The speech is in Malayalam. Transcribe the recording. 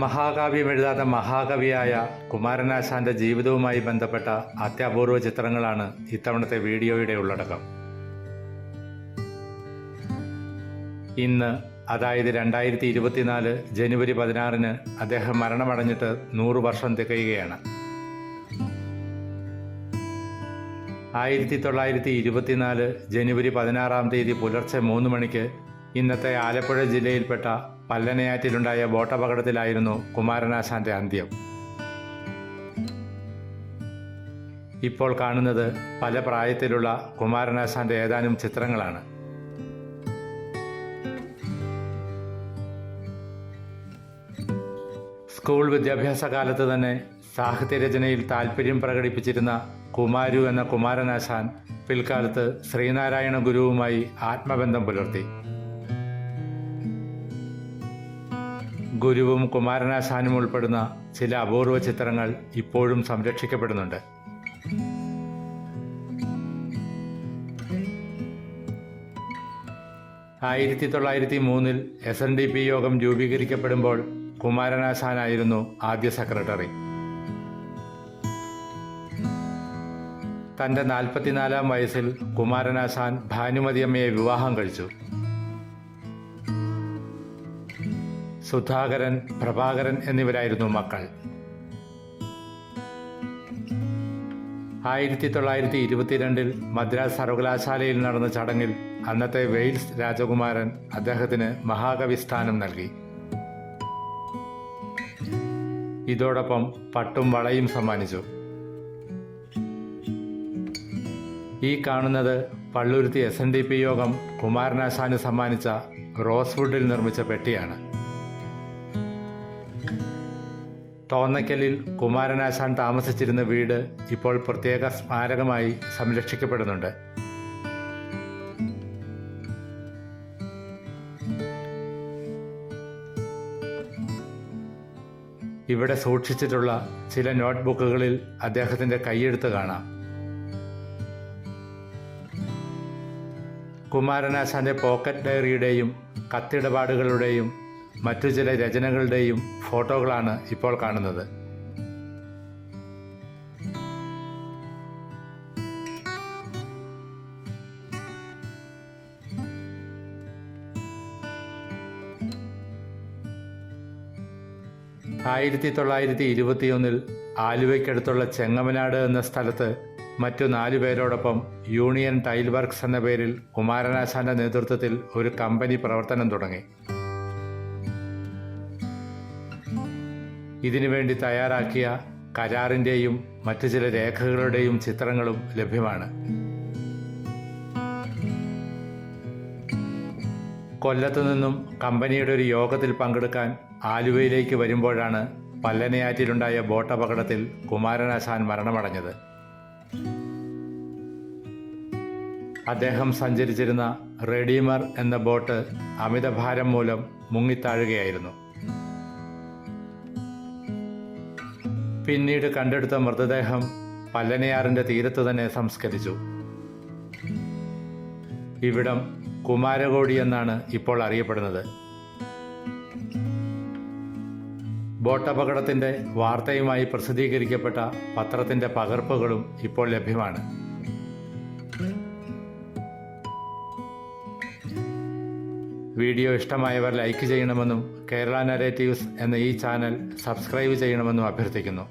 മഹാകാവ്യം എഴുതാത്ത മഹാകവിയായ കുമാരനാശാന്റെ ജീവിതവുമായി ബന്ധപ്പെട്ട അത്യപൂർവ ചിത്രങ്ങളാണ് ഇത്തവണത്തെ വീഡിയോയുടെ ഉള്ളടക്കം. ഇന്ന്, അതായത് 2024 ജനുവരി 16 അദ്ദേഹം മരണമടഞ്ഞിട്ട് 100 വർഷം തികയുകയാണ്. 1924 ജനുവരി 16 പുലർച്ചെ 3 മണിക്ക് ഇന്നത്തെ ആലപ്പുഴ ജില്ലയിൽപ്പെട്ട പല്ലനയാറ്റിലുണ്ടായ ബോട്ടപകടത്തിലായിരുന്നു കുമാരനാശാന്റെ അന്ത്യം. ഇപ്പോൾ കാണുന്നത് പല പ്രായത്തിലുള്ള കുമാരനാശാന്റെ ഏതാനും ചിത്രങ്ങളാണ്. സ്കൂൾ വിദ്യാഭ്യാസ കാലത്ത് തന്നെ സാഹിത്യരചനയിൽ താൽപ്പര്യം പ്രകടിപ്പിച്ചിരുന്ന കുമാരു എന്ന കുമാരനാശാൻ പിൽക്കാലത്ത് ശ്രീനാരായണ ഗുരുവുമായി ആത്മബന്ധം പുലർത്തി. ഗുരുവും കുമാരനാശാനും ഉൾപ്പെടുന്ന ചില അപൂർവ ചിത്രങ്ങൾ ഇപ്പോഴും സംരക്ഷിക്കപ്പെടുന്നുണ്ട്. ആയിരത്തി 1903 SNDP യോഗം രൂപീകരിക്കപ്പെടുമ്പോൾ കുമാരനാശാനായിരുന്നു ആദ്യ സെക്രട്ടറി. തൻ്റെ 44-ാം വയസ്സിൽ കുമാരനാശാൻ ഭാനുമതിയമ്മയെ വിവാഹം കഴിച്ചു. സുധാകരൻ, പ്രഭാകരൻ എന്നിവരായിരുന്നു മക്കൾ. 1922 മദ്രാസ് സർവകലാശാലയിൽ നടന്ന ചടങ്ങിൽ അന്നത്തെ വെയിൽസ് രാജകുമാരൻ അദ്ദേഹത്തിന് മഹാകവി സ്ഥാനം നൽകി. ഇതോടൊപ്പം പട്ടും വളയും സമ്മാനിച്ചു. ഈ കാണുന്നത് പള്ളുരുത്തി SNDP യോഗം കുമാരനാശാന് സമ്മാനിച്ച റോസ്വുഡിൽ നിർമ്മിച്ച പെട്ടിയാണ്. തോന്നയ്ക്കലിൽ കുമാരനാശാൻ താമസിച്ചിരുന്ന വീട് ഇപ്പോൾ പ്രത്യേക സ്മാരകമായി സംരക്ഷിക്കപ്പെടുന്നുണ്ട്. ഇവിടെ സൂക്ഷിച്ചിട്ടുള്ള ചില നോട്ട്ബുക്കുകളിൽ അദ്ദേഹത്തിൻ്റെ കൈയെഴുത്ത് കാണാം. കുമാരനാശാന്റെ പോക്കറ്റ് ഡയറിയുടെയും കത്തിടപാടുകളുടെയും മറ്റു ചില രചനകളുടെയും ഫോട്ടോകളാണ് ഇപ്പോൾ കാണുന്നത്. ആയിരത്തി 1921 ആലുവയ്ക്കടുത്തുള്ള ചെങ്ങമനാട് എന്ന സ്ഥലത്ത് മറ്റു 4 പേരോടൊപ്പം യൂണിയൻ ടൈൽ വർക്ക്സ് എന്ന പേരിൽ കുമാരനാശാന്റെ നേതൃത്വത്തിൽ ഒരു കമ്പനി പ്രവർത്തനം തുടങ്ങി. ഇതിനുവേണ്ടി തയ്യാറാക്കിയ കരാറിൻ്റെയും മറ്റു ചില രേഖകളുടെയും ചിത്രങ്ങളും ലഭ്യമാണ്. കൊല്ലത്തു നിന്നും കമ്പനിയുടെ ഒരു യോഗത്തിൽ പങ്കെടുക്കാൻ ആലുവയിലേക്ക് വരുമ്പോഴാണ് പല്ലനയാറ്റിലുണ്ടായ ബോട്ടപകടത്തിൽ കുമാരനാശാൻ മരണമടഞ്ഞത്. അദ്ദേഹം സഞ്ചരിച്ചിരുന്ന റെഡീമർ എന്ന ബോട്ട് അമിതഭാരം മൂലം മുങ്ങിത്താഴുകയായിരുന്നു. പിന്നീട് കണ്ടെടുത്ത മൃതദേഹം പല്ലനയാറിൻ്റെ തീരത്ത് തന്നെ സംസ്കരിച്ചു. ഇവിടം കുമാരകോടി എന്നാണ് ഇപ്പോൾ അറിയപ്പെടുന്നത്. ബോട്ടപകടത്തിൻ്റെ വാർത്തയുമായി പ്രസിദ്ധീകരിക്കപ്പെട്ട പത്രത്തിൻ്റെ പകർപ്പുകളും ഇപ്പോൾ ലഭ്യമാണ്. വീഡിയോ ഇഷ്ടമായവർ ലൈക്ക് ചെയ്യണമെന്നും കേരള നരേറ്റീവ്സ് എന്ന ഈ ചാനൽ സബ്സ്ക്രൈബ് ചെയ്യണമെന്നും അഭ്യർത്ഥിക്കുന്നു.